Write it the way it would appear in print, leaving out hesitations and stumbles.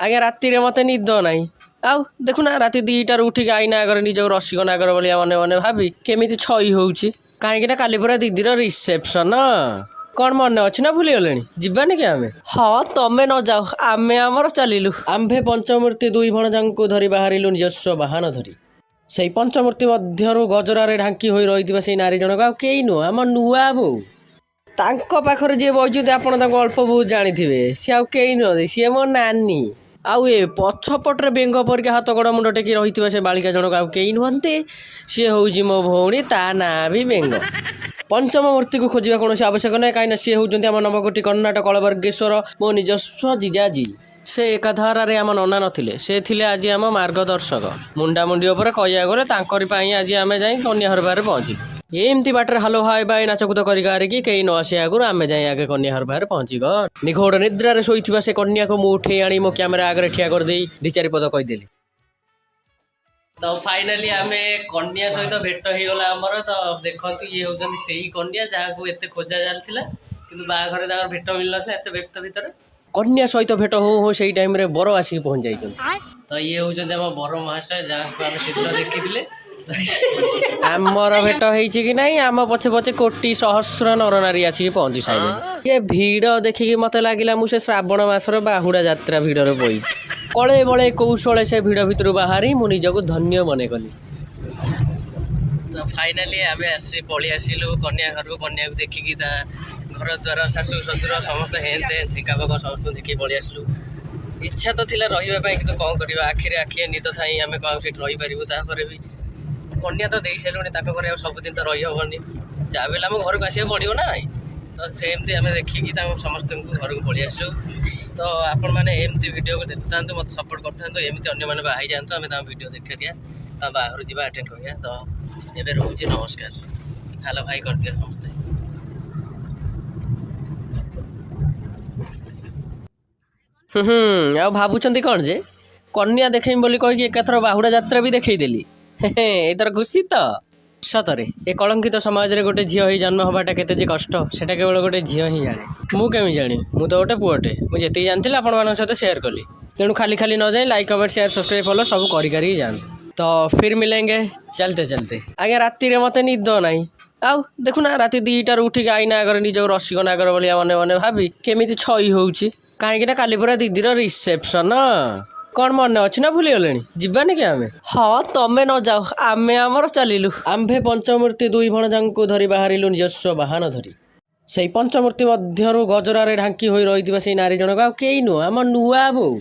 ଆଜ୍ଞା ରାତିରେ ମୋତେ ନିଦ ନାହିଁ। ଆଉ ଦେଖୁନା ରାତି 2ଟାରୁ ଉଠିକି ଆଇନା ଆଗରେ ନିଜକୁ ରସିକ ନାଗର ଭଳିଆ ମନେ ମନେ ଭାବି କେମିତି ଛଇ ହେଉଛି। କାହିଁକିନା କାଲି ପୁରା ଦିଦିର ରିସେପସନ୍। କ'ଣ ମନେ ଅଛି ନା ଭୁଲିଗଲେଣି? ଯିବାନି କି ଆମେ? ହଁ ତମେ ନ ଯାଅ, ଆମେ ଆମର ଚାଲିଲୁ। ଆମ୍ଭେ ପଞ୍ଚମୂର୍ତ୍ତି 2 ଭଣଜାଙ୍କୁ ଧରି ବାହାରିଲୁ ନିଜସ୍ୱ ବାହନ ଧରି। ସେଇ ପଞ୍ଚମୂର୍ତ୍ତି ମଧ୍ୟରୁ ଗଜରାରେ ଢାଙ୍କି ହୋଇ ରହିଥିବା ସେଇ ନାରୀ ଜଣକ ଆଉ କେହି ନୁହଁ, ଆମ ନୂଆ ବୋଉ। ତାଙ୍କ ପାଖରେ ଯିଏ ବଇଛନ୍ତି ଆପଣ ତାଙ୍କୁ ଅଳ୍ପ ବହୁତ ଜାଣିଥିବେ। ସିଏ ଆଉ କେହି ନୁହନ୍ତି, ସିଏ ମୋ ନାନୀ। ଆଉ ଏ ପଛପଟରେ ବେଙ୍ଗ ପରିକା ହାତ ଗୋଡ଼ ମୁଣ୍ଡ ଟେକି ରହିଥିବା ସେ ବାଳିକା ଜଣକ ଆଉ କେହି ନୁହନ୍ତି, ସିଏ ହେଉଛି ମୋ ଭଉଣୀ, ତା ନାଁ ବି ବେଙ୍ଗ। ପଞ୍ଚମ ମୂର୍ତ୍ତିକୁ ଖୋଜିବା କୌଣସି ଆବଶ୍ୟକ ନାହିଁ, କାହିଁକିନା ସିଏ ହେଉଛନ୍ତି ଆମ ନବକୋଟି କର୍ଣ୍ଣାଟ କଳବର୍ଗେଶ୍ୱର, ମୋ ନିଜସ୍ୱ ଜିଜାଜି। ସେ ଏକାଧାରାରେ ଆମ ନନା ନଥିଲେ, ସେ ଥିଲେ ଆଜି ଆମ ମାର୍ଗଦର୍ଶକ। ମୁଣ୍ଡାମୁଣ୍ଡି ଉପରେ କହିବାକୁ ଗଲେ ତାଙ୍କରି ପାଇଁ ଆଜି ଆମେ ଯାଇ କନ୍ୟାଘର ବାହାରେ ପହଞ୍ଚିଲୁ। ଏମିତି ବାଟରେ ହାଲୋ ହାଏ ବାଏ ନାଚକୁଦ କରିକି କେହି ନ ଆସିବା ଆଗରୁ ଆମେ ଯାଇ ଆଗେ କନ୍ୟାଘର ବାହାରେ ପହଞ୍ଚିଗ। ନିଘୋଡ଼ ନିଦ୍ରାରେ ଶୋଇଥିବା ସେ କନ୍ୟାକୁ ମୁଁ ଉଠେଇ ଆଣି ମୋ କ୍ୟାମେରା ଆଗରେ ଠିଆ କରିଦେଇ 2-4 ପଦ କହିଦେଲି। ତ ଫାଇନାଲି ଆମେ କନ୍ୟା ସହିତ ଭେଟ ହେଇଗଲା ଆମର। ତ ଦେଖନ୍ତୁ ଇଏ ହେଉଛନ୍ତି ସେଇ କନ୍ୟା ଯାହାକୁ ଏତେ ଖୋଜା ଚାଲିଥିଲା, କିନ୍ତୁ ବାହାଘରରେ ତାଙ୍କର ଭେଟ ମିଳିନଥିଲା ଏତେ ବ୍ୟସ୍ତ ଭିତରେ। କନ୍ୟା ସହିତ ଭେଟ ହଉ ହଉ ସେଇ ଟାଇମ୍ରେ ବର ଆସିକି ପହଞ୍ଚି ଯାଇଛନ୍ତି। ତ ଇଏ ହେଉଛନ୍ତି ଆମ ବର ମହାଶୟ, ଯାହାକୁ ଆମେ ସେଦିନ ଦେଖିଥିଲେ। ଆମର ଭେଟ ହେଇଛି କି ନାହିଁ, ଆମ ପଛେ ପଛେ କୋଟି ସହସ୍ର ନରନାରୀ ଆସିକି ପହଞ୍ଚି ସାରିଲେଣି। ଇଏ ଭିଡ଼ ଦେଖିକି ମୋତେ ଲାଗିଲା ମୁଁ ସେ ଶ୍ରାବଣ ମାସର ବାହୁଡ଼ା ଯାତ୍ରା ଭିଡ଼ରେ ପଇଛି। କଳେ ବଳେ କୌଶଳେ ସେ ଭିଡ଼ ଭିତରୁ ବାହାରି ମୁଁ ନିଜକୁ ଧନ୍ୟ ମନେ କଲି। ତ ଫାଇନାଲି ଆମେ ପଳେଇ ଆସିଲୁ କନ୍ୟା ଘରକୁ। କନ୍ୟାକୁ ଦେଖିକି ତା ଘର ଦ୍ୱାର ଶାଶୁ ଶ୍ୱଶୁର ସମସ୍ତେ ହେନ୍ତେ ଏକାବକ ସମସ୍ତଙ୍କୁ ଦେଖିକି ପଳେଇ ଆସିଲୁ। ଇଚ୍ଛା ତ ଥିଲା ରହିବା ପାଇଁ, କିନ୍ତୁ କ'ଣ କରିବା, ଆଖିରେ ଆଖିଏ ନିଦ ଥାଇ ଆମେ କ'ଣ ସେଠି ରହିପାରିବୁ। ତାପରେ ବି କନ୍ୟା ତ ଦେଇସାରିଲୁଣି, ତାଙ୍କ ଘରେ ଆଉ ସବୁଦିନ ତ ରହିହେବନି, ଯାହା ବି ହେଲେ ଆମ ଘରକୁ ଆସିବାକୁ ପଡ଼ିବ ନା। ତ ସେମିତି ଆମେ ଦେଖିକି ତାଙ୍କୁ ସମସ୍ତଙ୍କୁ ଘରକୁ ପଳେଇ ଆସିଲୁ। ତ ଆପଣମାନେ ଏମିତି ଭିଡ଼ିଓକୁ ଦେଖୁଥାନ୍ତୁ, ମୋତେ ସପୋର୍ଟ କରିଥାନ୍ତୁ, ଏମିତି ଅନ୍ୟମାନେ ବାହା ହେଇଯାଆନ୍ତୁ, ଆମେ ତାଙ୍କ ଭିଡ଼ିଓ ଦେଖିପାରିବା, ତା ବାହାଘରୁ ଯିବା ଆଟେଣ୍ଡ କରିବା। ତ ଏବେ ରହୁଛି, ନମସ୍କାର। ହ୍ୟାଲୋ ଭାଇ କରିଦିଅ ସମସ୍ତେ। ଆଉ ଭାବୁଛନ୍ତି କ'ଣ ଯେ କନ୍ୟା ଦେଖେଇମି ବୋଲି କହିକି ଏକାଥର ବାହୁଡ଼ା ଯାତ୍ରା ବି ଦେଖେଇଦେଲି। ଏଥର ଖୁସି ତ? ସତରେ ଏ କଳଙ୍କିତ ସମାଜରେ ଗୋଟେ ଝିଅ ହେଇ ଜନ୍ମ ହେବାଟା କେତେ ଯେ କଷ୍ଟ, ସେଟା କେବଳ ଗୋଟେ ଝିଅ ହିଁ ଜାଣେ। ମୁଁ କେମିତି ଜାଣିବି? ମୁଁ ତ ଗୋଟେ ପୁଅଟେ। ମୁଁ ଯେତିକି ଜାଣିଥିଲି ଆପଣମାନଙ୍କ ସହିତ ସେୟାର କଲି। ତେଣୁ ଖାଲି ଖାଲି ନ ଯାଇ like comment share subscribe follow ସବୁ କରିକି ଯାଆନ୍ତୁ। ତ ଫିର ମିଲେଙ୍ଗେ ଚାଲତେ ଚାଲତେ। ଆଜ୍ଞା ରାତିରେ ମୋତେ ନିଦ ନାହିଁ। ଆଉ ଦେଖୁନା ରାତି 2ଟାରୁ ଉଠିକି ଆଇନା ଆଗରେ ନିଜକୁ ରସିକ ନାଗର ଭଳିଆ ମନେ ମନେ ଭାବି କେମିତି ଛଇ ହେଉଛି। କାହିଁକିନା କାଲି ପୁରା ଦିଦିର ରିସେପସନ୍। କ'ଣ ମନେ ଅଛି ନା ଭୁଲିଗଲେଣି? ଯିବାନି କି ଆମେ? ହଁ ତମେ ନ ଯାଅ, ଆମେ ଆମର ଚାଲିଲୁ। ଆମ୍ଭେ ପଞ୍ଚମୂର୍ତ୍ତି 2 ଭଣଜାଙ୍କୁ ଧରି ବାହାରିଲୁ ନିଜସ୍ୱ ବାହନ ଧରି। ସେଇ ପଞ୍ଚମୂର୍ତ୍ତି ମଧ୍ୟରୁ ଗଜରାରେ ଢାଙ୍କି ହୋଇ ରହିଥିବା ସେଇ ନାରୀ ଜଣକ ଆଉ କେହି ନୁହଁ, ଆମ ନୂଆ ବୋଉ।